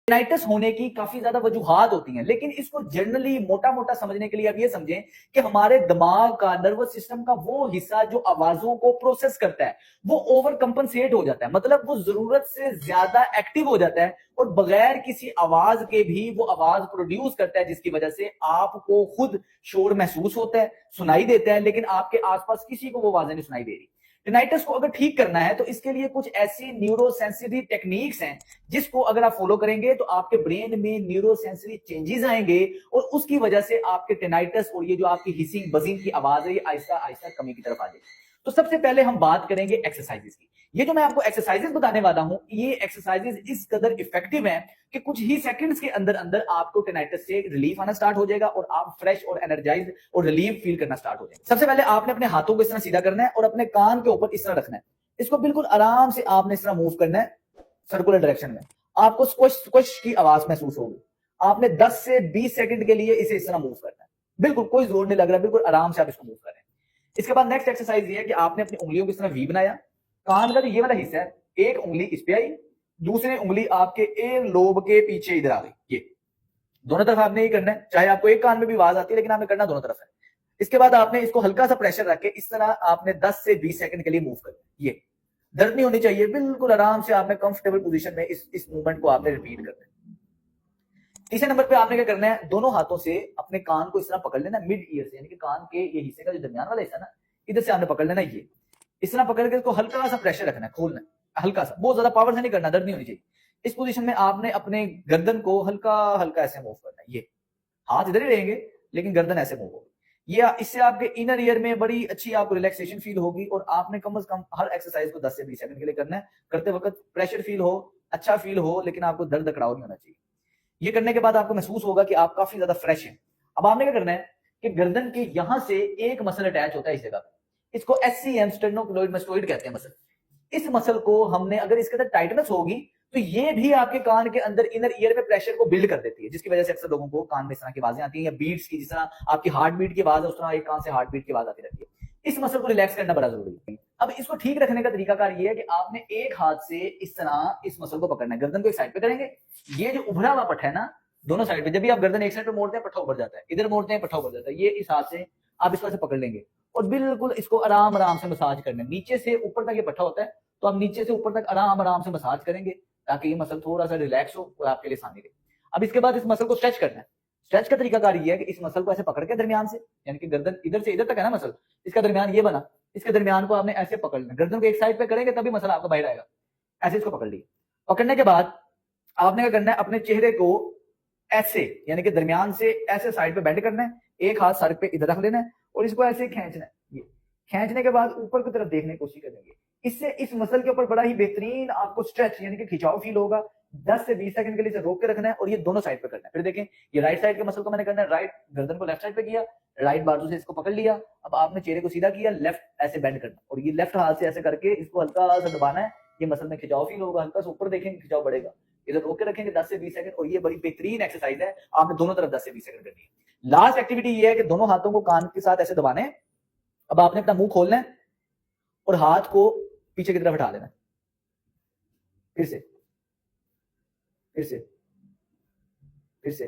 टेनाइटिस होने की काफी ज्यादा वजूहात होती हैं, लेकिन इसको जनरली मोटा मोटा समझने के लिए आप ये समझें कि हमारे दिमाग का, नर्वस सिस्टम का वो हिस्सा जो आवाजों को प्रोसेस करता है वो ओवर कंपनसेट हो जाता है, मतलब वो जरूरत से ज्यादा एक्टिव हो जाता है और बगैर किसी आवाज के भी वो आवाज प्रोड्यूस करता है, जिसकी वजह से आपको खुद शोर महसूस होता है, सुनाई देता है, लेकिन आपके आसपास किसी को वो आवाजें नहीं सुनाई दे रही। टिनाइटस को अगर ठीक करना है तो इसके लिए कुछ ऐसी न्यूरोसेंसिटिव टेक्निक्स हैं जिसको अगर आप फॉलो करेंगे तो आपके ब्रेन में न्यूरोसेंसरी चेंजेस आएंगे और उसकी वजह से आपके टिनाइटस और ये जो आपकी हिसिंग बजिंग की आवाज है ये आहिस्ता आहिस्ता कमी की तरफ आ जाएगी। तो सबसे पहले हम बात करेंगे एक्सरसाइजेस की। ये जो मैं आपको एक्सरसाइजेस बताने वाला हूं ये एक्सरसाइजेस इस कदर इफेक्टिव हैं कि कुछ ही सेकंड्स के अंदर अंदर आपको टिनाइटस से रिलीफ आना स्टार्ट हो जाएगा और आप फ्रेश और एनर्जाइज्ड और रिलीव फील करना स्टार्ट हो जाएंगे। सबसे पहले आपने अपने हाथों को इस तरह सीधा करना है और अपने कान के ऊपर इस तरह रखना है। इसको बिल्कुल आराम से आपने इस तरह मूव करना है सर्कुलर डायरेक्शन में। आपको स्क्विश स्क्विश की आवाज महसूस होगी। आपने 10 से 20 सेकंड के लिए इसे इस तरह मूव करना है, बिल्कुल कोई जोर नहीं लग रहा, बिल्कुल आराम से आप इसको मूव कर रहे हैं। इसके बाद नेक्स्ट एक्सरसाइज ये है कि आपने अपनी उंगलियों को इस तरह वी बनाया। कान का जो ये वाला हिस्सा है, एक उंगली इस पे आई, दूसरी उंगली आपके एक लोब के पीछे इधर आ गई। ये दोनों तरफ आपने ये करना है, चाहे आपको एक कान में भी आवाज आती है लेकिन आपने करना दोनों तरफ है। इसके बाद आपने इसको हल्का सा प्रेशर रख के इस तरह आपने 10 से 20 सेकंड के लिए मूव करना है। ये दर्द नहीं होनी चाहिए, बिल्कुल आराम से आपने कंफर्टेबल पोजीशन में इस मूवमेंट को आपने रिपीट करना है। तीसरे नंबर पे आपने क्या करना है, दोनों हाथों से अपने कान को इस तरह पकड़ लेना मिड ईयर से, यानी कि कान के ये हिस्से का जो दरमियान वाला हिस्सा ना, इधर से आपने पकड़ लेना। ये इस तरह पकड़ के इसको हल्का सा प्रेशर रखना है, खोलना है हल्का सा, बहुत ज्यादा पावर से नहीं करना, दर्द नहीं होनी चाहिए। इस पोजीशन में आपने अपने गर्दन को हल्का हल्का ऐसे मूव करना है। ये हाथ इधर ही रहेंगे लेकिन गर्दन ऐसे मूव होगी। ये इससे आपके इनर ईयर में बड़ी अच्छी आपको रिलैक्सेशन फील होगी और आपने कम से कम हर एक्सरसाइज को 10 से 20 सेकंड के लिए करना है। करते वक्त प्रेशर फील हो, अच्छा फील हो, लेकिन आपको दर्द अकड़ाव नहीं होना चाहिए। ये करने के बाद आपको महसूस होगा कि आप काफी ज्यादा फ्रेश हैं। अब आपने क्या करना है कि गर्दन के यहां से एक मसल अटैच होता है इस जगह पे, इसको एससीएम स्टेर्नोक्लेइडोमास्टोइड कहते हैं मसल। इस मसल को हमने अगर इसके अंदर टाइटनेस होगी तो ये भी आपके कान के अंदर इनर ईयर में प्रेशर को बिल्ड कर देती है, जिसकी वजह से अक्सर लोगों को कान में इस तरह की आवाजें आती हैं या बीट्स की, जिस तरह आपकी हार्ट बीट की आवाज है उस तरह एक कान से हार्ट बीट की आवाज आती रहती है। इस मसल को रिलैक्स करना बड़ा जरूरी है। अब इसको ठीक रखने का तरीकाकार ये है कि आपने एक हाथ से इस तरह इस मसल को पकड़ना है, गर्दन को एक साइड पे करेंगे। ये जो उभरा हुआ पट्टा है ना, दोनों साइड पे, जब भी आप गर्दन एक साइड पे मोड़ते हैं पट्टा उभर जाता है, इधर मोड़ते हैं पट्टा उभर जाता है। ये इस हाथ से आप इसको ऐसे पकड़ लेंगे और बिल्कुल इसको आराम आराम से मसाज करना है। नीचे से ऊपर तक ये पट्टा होता है तो आप नीचे से ऊपर तक आराम आराम से मसाज करेंगे ताकि ये मसल थोड़ा सा रिलैक्स हो और आपके लिए आसानी रहे। अब इसके बाद इस मसल को स्ट्रेच करना है। स्ट्रेच का तरीकाकार ये है कि इस मसल को ऐसे पकड़ के दरमियान से, यानी कि गर्दन इधर से इधर तक है ना मसल, इसका दरमियान ये बना, इसके दरमियान को आपने ऐसे पकड़ना। गर्दन को एक साइड पे करेंगे तभी मसल आपका बाहर आएगा। ऐसे इसको पकड़ लिया। पकड़ने के बाद आपने क्या करना है, अपने चेहरे को ऐसे, यानी कि दरमियान से ऐसे साइड पे बेंड करना है, एक हाथ सर पे इधर रख लेना है और इसको ऐसे खींचना है। ये खींचने के बाद ऊपर की तरफ देखने की कोशिश करेंगे। इससे इस मसल के ऊपर बड़ा ही बेहतरीन आपको स्ट्रेच यानी कि खिंचाव फील होगा। 10 से 20 सेकंड के लिए इसे रोक के रखना है और ये दोनों साइड पे करना है। फिर देखें, ये राइट साइड के मसल को मैंने करना है, राइट गर्दन को लेफ्ट साइड पे किया, राइट बाजू से इसको पकड़ लिया। अब आपने चेहरे को सीधा किया, लेफ्ट ऐसे बेंड करना और ये लेफ्ट हाथ से ऐसे करके इसको हल्का सा दबाना है। ये मसल में खिंचाव फील होगा, हल्का सा ऊपर देखेंगे खिंचाव बढ़ेगा। इधर रोक के रखेंगे 10 से 20 सेकंड और ये बड़ी बेहतरीन एक्सरसाइज है। आपने दोनों तरफ 10 से 20 सेकंड करनी है। लास्ट एक्टिविटी ये है कि दोनों हाथों को कान के साथ ऐसे दबाने। अब आपने अपना मुंह खोलना है और हाथ को पीछे की तरफ हटा लेना। फिर से फिर से फिर से,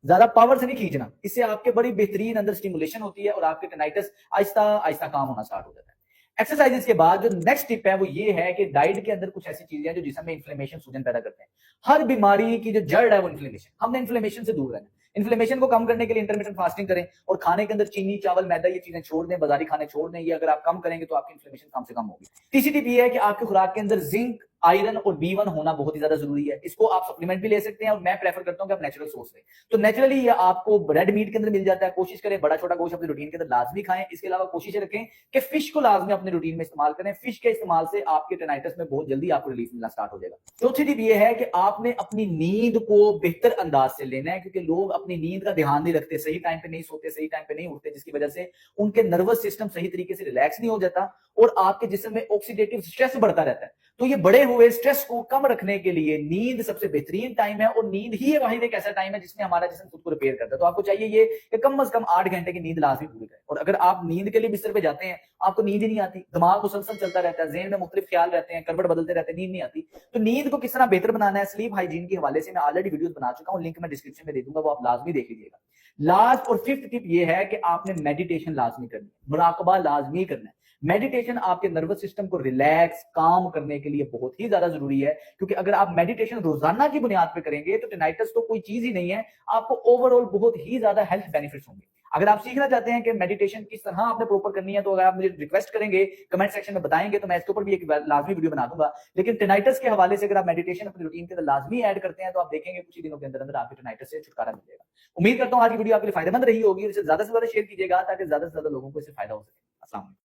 ज्यादा पावर से नहीं खींचना, इससे आपके बड़ी बेहतरीन अंदर स्टिमुलेशन होती है और आपके टिनाइटस आहिस्ता आहिस्ता काम होना स्टार्ट हो जाता है। एक्सरसाइजेस के बाद जो नेक्स्ट टिप है वो ये है कि डाइट के अंदर कुछ ऐसी चीजें हैं जो जिसम में इन्फ्लेमेशन, सूजन पैदा करते हैं। हर बीमारी की जो जड़ है वो इन्फ्लेमेशन। हमने इन्फ्लेमेशन से दूर रहना। इन्फ्लेमेशन को कम करने के लिए इंटरमिटेंट फास्टिंग करें और खाने के अंदर चीनी, चावल, मैदा ये चीजें छोड़ दें, बाजारी खाने छोड़ दें। ये अगर आप कम करेंगे तो आपकी इन्फ्लेमेशन कम से कम होगी। तीसरी टिप ये है कि आपकी खुराक के अंदर जिंक, आयरन और B1 होना बहुत ही ज्यादा जरूरी है। इसको आप सप्लीमेंट भी ले सकते हैं और मैं प्रेफर करता हूं कि आप नेचुरल सोर्स लें। तो नेचुरली ये आपको रेड मीट के अंदर मिल जाता है। कोशिश करें बड़ा छोटा गोश्त अपने रूटीन के अंदर लाजमी खाएं। इसके अलावा कोशिश रखें कि फिश को लाजमी अपने रूटीन में इस्तेमाल करें। फिश के इस्तेमाल से आपके टिनाइटस में बहुत जल्दी आपको रिलीफ मिलना स्टार्ट हो जाएगा। चौथी टिप ये है कि आपने अपनी नींद को बेहतर अंदाज से लेना है, क्योंकि लोग अपनी नींद का ध्यान नहीं रखते, सही टाइम पे नहीं सोते, सही टाइम पे नहीं उठते, जिसकी वजह से उनके नर्वस सिस्टम सही तरीके से रिलैक्स नहीं हो जाता और आपके जिस्म में ऑक्सीडेटिव स्ट्रेस बढ़ता रहता है। तो ये बढ़े हुए स्ट्रेस को कम रखने के लिए नींद सबसे बेहतरीन टाइम है, और नींद ही वाहिद एक ऐसा टाइम है जिसमें हमारा जिस्म खुद को रिपेयर करता है। तो आपको चाहिए ये कि कम से कम 8 घंटे की नींद लाजमी पूरी करें। और अगर आप नींद के लिए बिस्तर पे जाते हैं, आपको नींद ही नहीं आती, दिमाग मुसलसल चलता रहता है, ज़हन में मुख्तलिफ ख्याल रहते हैं, करवट बदलते रहते हैं, नींद नहीं आती, तो नींद को किस तरह बेहतर बनाना है, स्लीप हाइजीन के हवाले से मैं ऑलरेडी वीडियोस बना चुका हूं, लिंक मैं डिस्क्रिप्शन में दे दूंगा, वो आप लाजमी देख लीजिएगा। लास्ट और फिफ्थ टिप ये है कि आपने मेडिटेशन लाजमी करनी है, मुराकबा लाजमी करना है। मेडिटेशन आपके नर्वस सिस्टम को रिलैक्स काम करने के लिए बहुत ही ज्यादा जरूरी है, क्योंकि अगर आप मेडिटेशन रोजाना की बुनियाद पर करेंगे तो टिनाइटस तो कोई चीज ही नहीं है, आपको ओवरऑल बहुत ही ज्यादा हेल्थ बेनिफिट्स होंगे। अगर आप सीखना चाहते हैं कि मेडिटेशन किस तरह आपने प्रॉपर करनी है, तो अगर आप मुझे रिक्वेस्ट करेंगे, कमेंट सेक्शन में बताएंगे, तो मैं इसके ऊपर भी एक लाजमी वीडियो बना दूंगा। लेकिन टिनाइटस के हवाले से अगर आप मेडिटेशन अपनी रूटीन के अंदर लाजमी ऐड करते हैं, तो आप देखेंगे कुछ ही दिनों के अंदर अंदर आपके टिनाइटस से छुटकारा मिलेगा। उम्मीद करता हूं आज की वीडियो आपके लिए फायदेमंद रही होगी, इसे ज्यादा से ज्यादा शेयर कीजिएगा ताकि ज्यादा से ज्यादा लोगों को इससे फायदा हो सके। अस्सलाम वालेकुम।